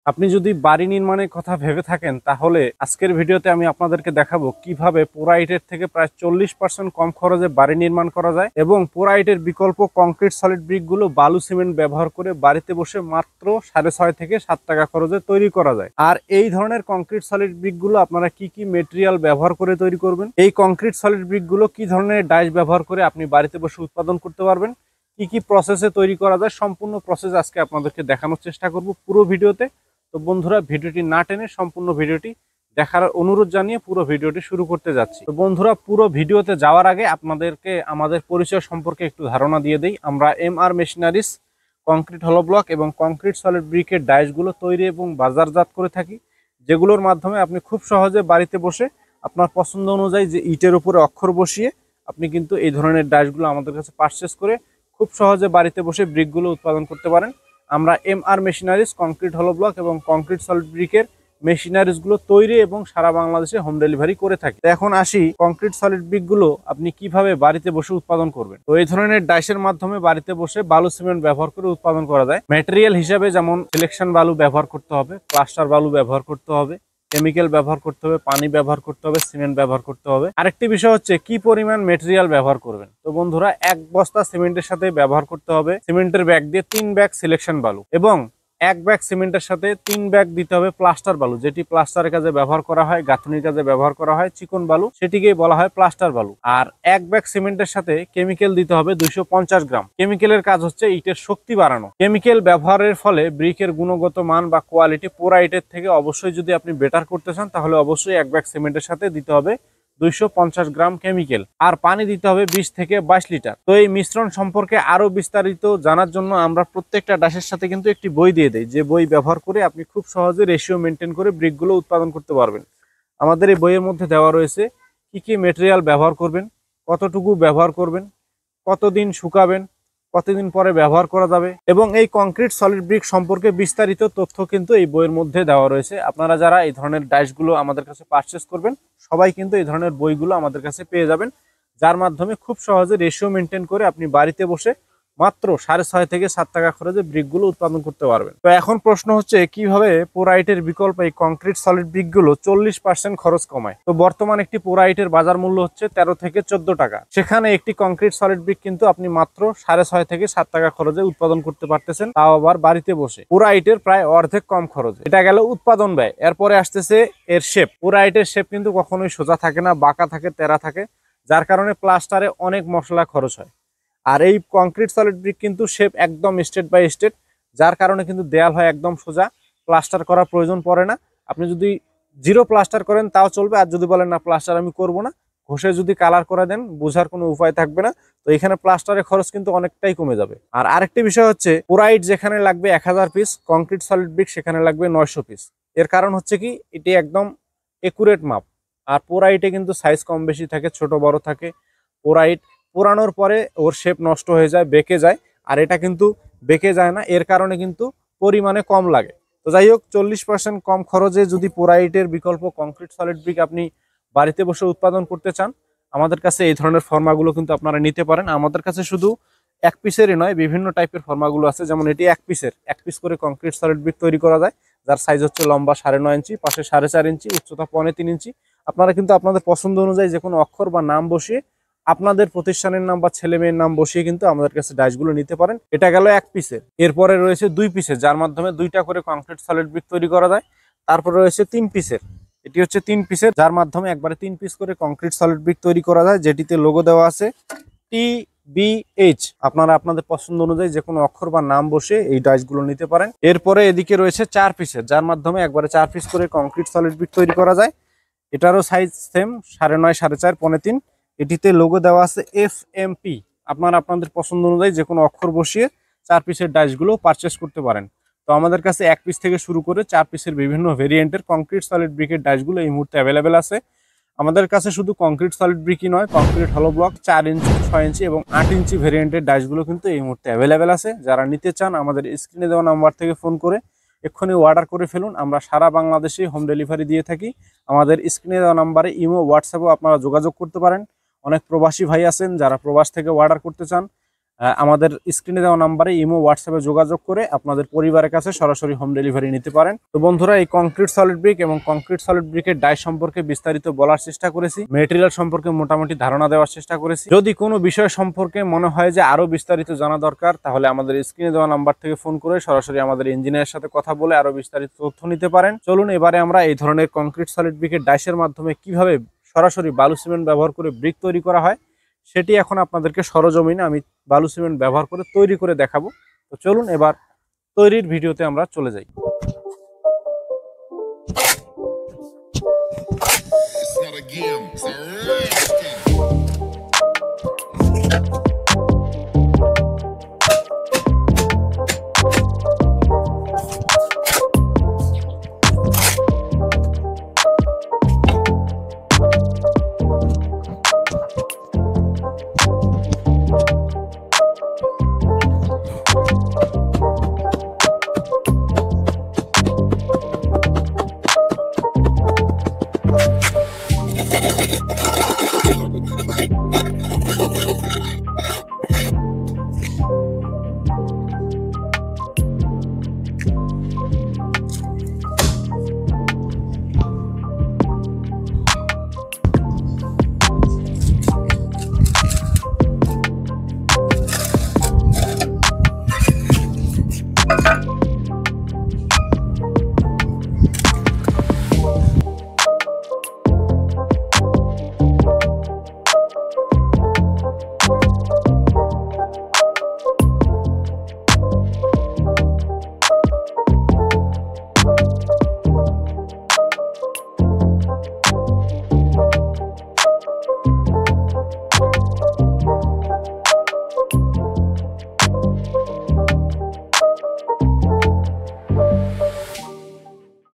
আপনি যদি বাড়ি নির্মাণের কথা ভেবে থাকেন তাহলে আজকের ভিডিওতে আমি আপনাদেরকে দেখাবো কিভাবে পোরাইটের থেকে প্রায় 40% কম খরচে বাড়ি নির্মাণ করা যায় এবং পোরাইটের বিকল্প কংক্রিট সলিড ব্রিকগুলো বালু সিমেন্ট ব্যবহার করে বাড়িতে বসে মাত্র 6.5 থেকে 7 টাকা খরচে তৈরি করা যায়। আর এই ধরনের কংক্রিট সলিড ব্রিকগুলো আপনারা কি কি মেটেরিয়াল ব্যবহার করে তৈরি করবেন, এই কংক্রিট সলিড ব্রিকগুলো কি ধরনের ডাইস ব্যবহার করে আপনি বাড়িতে বসে উৎপাদন করতে পারবেন, কি কি প্রসেসে তৈরি করা যায়, সম্পূর্ণ প্রসেস আজকে আপনাদেরকে দেখানোর চেষ্টা করব পুরো ভিডিওতে। তো বন্ধুরা, ভিডিওটি না টেনে সম্পূর্ণ ভিডিওটি দেখার অনুরোধ জানিয়ে পুরো ভিডিওটি শুরু করতে যাচ্ছি। তো বন্ধুরা, পুরো ভিডিওতে যাওয়ার আগে আপনাদেরকে আমাদের পরিচয় সম্পর্কে একটু ধারণা দিয়ে দেই। আমরা এমআর মেশিনারিজ কংক্রিট হলো ব্লক এবং কংক্রিট সলিড ব্রিকের ডাইসগুলো তৈরি এবং বাজারজাত করে থাকি, যেগুলোর মাধ্যমে আপনি খুব সহজে বাড়িতে বসে আপনার পছন্দ অনুযায়ী যে ইটের উপরে অক্ষর বসিয়ে আপনি কিন্তু এই ধরনের ডাইসগুলো আমাদের কাছে পারচেস করে খুব সহজে বাড়িতে বসে ব্রিকগুলো উৎপাদন করতে পারেন। আমরা এমআর মেশিনারিজ কংক্রিট হলো ব্লক এবং কংক্রিট সলিড ব্রিকের মেশিনারিজগুলো তৈরি এবং সারা বাংলাদেশে হোম ডেলিভারি করে থাকি। এখন আসি কংক্রিট সলিড ব্রিকগুলো আপনি কিভাবে বাড়িতে বসে উৎপাদন করবেন। তো এই ধরনের ডাইসের মাধ্যমে বাড়িতে বসে বালু সিমেন্ট ব্যবহার করে উৎপাদন করা যায়। ম্যাটেরিয়াল হিসাবে যেমন সিলেকশন বালু ব্যবহার করতে হবে, প্লাস্টার বালু ব্যবহার করতে হবে, কেমিক্যাল ব্যবহার করতে হবে, পানি ব্যবহার করতে হবে, সিমেন্ট ব্যবহার করতে হবে। আরেকটি বিষয় হচ্ছে কি পরিমাণ মেটেরিয়াল ব্যবহার করবেন। তো বন্ধুরা, 1 বস্তা সিমেন্টের সাথে ব্যবহার করতে হবে সিমেন্টের ব্যাগ দিয়ে 3 ব্যাগ সিলেকশন বালু এবং 1 ব্যাগ সিমেন্টের সাথে 3 ব্যাগ দিতে হবে প্লাস্টার বালু, যেটি প্লাস্টারের কাজে ব্যবহার করা হয়, গাঁথনির কাজে ব্যবহার করা হয়। চিকন বালু, সেটিকেই বলা হয় প্লাস্টার বালু। আর 1 ব্যাগ সিমেন্টের সাথে কেমিক্যাল দিতে হবে 250 গ্রাম। কেমিক্যালের কাজ হচ্ছে ইটের শক্তি বাড়ানো। কেমিক্যাল ব্যবহারের ফলে ব্রিকের গুণগত মান বা কোয়ালিটি পোরাইটের থেকে অবশ্যই যদি আপনি বেটার করতে চান তাহলে অবশ্যই 1 ব্যাগ সিমেন্টের সাথে দিতে হবে 250 গ্রাম কেমিক্যাল, আর পানি দিতে হবে 20 থেকে 22 লিটার। তো এই মিশ্রণ সম্পর্কে আরো বিস্তারিত জানার জন্য আমরা প্রত্যেকটা ডাশের সাথে কিন্তু একটি বই দিয়ে দেই, যে বই ব্যবহার করে আপনি খুব সহজে রেশিও মেনটেন করে ব্রিকগুলো উৎপাদন করতে পারবেন। আমাদের এই বইয়ের মধ্যে দেওয়া রয়েছে কি কি মেটেরিয়াল ব্যবহার করবেন, কতটুকু ব্যবহার করবেন, কতদিন শুকাবেন, কতদিন পরে ব্যবহার করা যাবে এবং এই কংক্রিট সলিড ব্রিক সম্পর্কে বিস্তারিত তথ্য কিন্তু এই বইয়ের মধ্যে দেওয়া রয়েছে। আপনারা যারা এই ধরনের ডাইসগুলো আমাদের কাছে পারচেস করবেন সবাই কিন্তু এই ধরনের বইগুলো আমাদের কাছে পেয়ে যাবেন, যার মাধ্যমে খুব সহজে রেশিও মেনটেন করে আপনি বাড়িতে বসে মাত্র 6.5 থেকে 7 টাকা খরচে ব্রিকগুলো উৎপাদন করতে পারবেন। তো এখন প্রশ্ন হচ্ছে কিভাবে পোরাইটের বিকল্প এই কংক্রিট সলিড ব্রিকগুলো 40% খরচ কমায়। তো বর্তমান একটি পোরাইটের বাজার মূল্য হচ্ছে 13 থেকে 14 টাকা। সেখানে একটি কংক্রিট সলিড ব্রিক কিন্তু আপনি মাত্র 6.5 থেকে 7 টাকা খরচে উৎপাদন করতে পারতেছেন, তাও আবার বাড়িতে বসে। পোরাইটের প্রায় অর্ধেক কম খরচে। এটা গেল উৎপাদন ব্যয়। এরপরে আসতেছে এর শেপ। পোরাইটের শেপ কিন্তু কখনোই সোজা থাকে না, বাঁকা থাকে, তেরা থাকে, যার কারণে প্লাস্টারে অনেক মশলা খরচ হয়। আর এই কংক্রিট সলিড ব্রিক কিন্তু শেপ একদম স্টেট বাই স্টেট, যার কারণে কিন্তু দেয়াল হয় একদম সোজা, প্লাস্টার করার প্রয়োজন পড়ে না। আপনি যদি 0 প্লাস্টার করেন তাও চলবে, আর যদি বলেন না প্লাস্টার আমি করব না, ঘষে যদি কালার করে দেন বোঝার কোনো উপায় থাকবে না। তো এখানে প্লাস্টারের খরচ কিন্তু অনেকটাই কমে যাবে। আর আরেকটি বিষয় হচ্ছে পোরাইট যেখানে লাগবে 1000 পিস, কংক্রিট সলিড ব্রিক সেখানে লাগবে 900 পিস। এর কারণ হচ্ছে কি, এটি একদম একুরেট মাপ। আর পোরাইটে কিন্তু সাইজ কম বেশি থাকে, ছোট বড় থাকে। পোরাইট পোড়ানোর পরে ওর শেপ নষ্ট হয়ে যায়, বেঁকে যায়, আর এটা কিন্তু বেঁকে যায় না, এর কারণে কিন্তু পরিমাণে কম লাগে। তো যাই হোক, 40% কম খরচে যদি পোরাইটের বিকল্প কংক্রিট সলিড ব্রিক আপনি বাড়িতে বসে উৎপাদন করতে চান, আমাদের কাছে এই ধরনের ফর্মাগুলো কিন্তু আপনারা নিতে পারেন। আমাদের কাছে শুধু 1 পিসেরই নয়, বিভিন্ন টাইপের ফর্মাগুলো আছে। যেমন এটি 1 পিসের, 1 পিস করে কংক্রিট সলিড ব্রিক তৈরি করা যায়, যার সাইজ হচ্ছে লম্বা 9.5 ইঞ্চি, পাশে 4.5 ইঞ্চি, উচ্চতা 3.25 ইঞ্চি। আপনারা কিন্তু আপনাদের পছন্দ অনুযায়ী যে কোনো অক্ষর বা নাম বসিয়ে, আপনাদের প্রতিষ্ঠানের নাম বা ছেলে মেয়ের নাম বসিয়ে কিন্তু আমাদের কাছে ডাইসগুলো নিতে পারেন। এটা গেল 1 পিসের। এরপরে রয়েছে 2 পিসের, যার মাধ্যমে 2টা করে কংক্রিট সলিড ব্রিক তৈরি করা যায়। তারপরে রয়েছে 3 পিসের। এটি হচ্ছে 3 পিসের, যার মাধ্যমে একবারে 3 পিস করে কংক্রিট সলিড ব্রিক তৈরি করা যায়, যেটিতে লোগো দেওয়া আছে TBH। আপনারা আপনাদের পছন্দ অনুযায়ী যে কোনো অক্ষর বা নাম বসে এই ডাইসগুলো নিতে পারেন। এরপরে এদিকে রয়েছে 4 পিসের, যার মাধ্যমে একবারে 4 পিস করে কংক্রিট সলিড ব্রিক তৈরি করা যায়। এটারও সাইজ সেম, 9.5, 4.5, 3.25। এটিতে লোগো দেওয়া আছে FMP। আপনারা আপনাদের পছন্দ অনুযায়ী যে কোনো অক্ষর বসিয়ে 4 পিসের ডাইসগুলো পারচেস করতে পারেন। তো আমাদের কাছে 1 পিস থেকে শুরু করে 4 পিসের বিভিন্ন ভেরিয়েন্টের কংক্রিট সলিড ব্রিকের ডাইসগুলো এই মুহূর্তে অ্যাভেলেবেল আছে। আমাদের কাছে শুধু কংক্রিট সলিড ব্রিকই নয়, কংক্রিট হলো ব্লক 4 ইঞ্চি, 6 ইঞ্চি এবং 8 ইঞ্চি ভেরিয়েন্টের ডাইসগুলো কিন্তু এই মুহূর্তে অ্যাভেলেবেল আছে। যারা নিতে চান আমাদের স্ক্রিনে দেওয়া নাম্বার থেকে ফোন করে এক্ষুনি অর্ডার করে ফেলুন। আমরা সারা বাংলাদেশে হোম ডেলিভারি দিয়ে থাকি। আমাদের স্ক্রিনে দেওয়া নাম্বারে ইমো, হোয়াটসঅ্যাপেও আপনারা যোগাযোগ করতে পারেন। অনেক প্রবাসী ভাই আছেন যারা প্রবাস থেকে অর্ডার করতে চান, আমাদের স্ক্রিনে দেওয়া নাম্বারে ইমো হোয়াটসঅ্যাপে যোগাযোগ করে আপনাদের পরিবারের কাছে সরাসরি হোম ডেলিভারি নিতে পারেন। তো বন্ধুরা, এই কংক্রিট সলিড ব্রিক এবং কংক্রিট সলিড ব্রিকের ডাই সম্পর্কে বিস্তারিত বলার চেষ্টা করেছি, মেটেরিয়াল সম্পর্কে মোটামুটি ধারণা দেওয়ার চেষ্টা করেছি। যদি কোনো বিষয় সম্পর্কে মনে হয় যে আরো বিস্তারিত জানা দরকার, তাহলে আমাদের স্ক্রিনে দেওয়া নাম্বার থেকে ফোন করে সরাসরি আমাদের ইঞ্জিনিয়ারের সাথে কথা বলে আরো বিস্তারিত তথ্য নিতে পারেন। চলুন এবারে আমরা এই ধরনের কংক্রিট সলিড ব্রিকের ডাইসের মাধ্যমে কিভাবে সরাসরি বালু সিমেন্ট ব্যবহার করে ব্রিক তৈরি করা হয় সেটি এখন আপনাদেরকে সরজমিনে আমি বালু সিমেন্ট ব্যবহার করে তৈরি করে দেখাবো। তো চলুন এবার তৈরির ভিডিওতে আমরা চলে যাই। It's not a game, it's a race.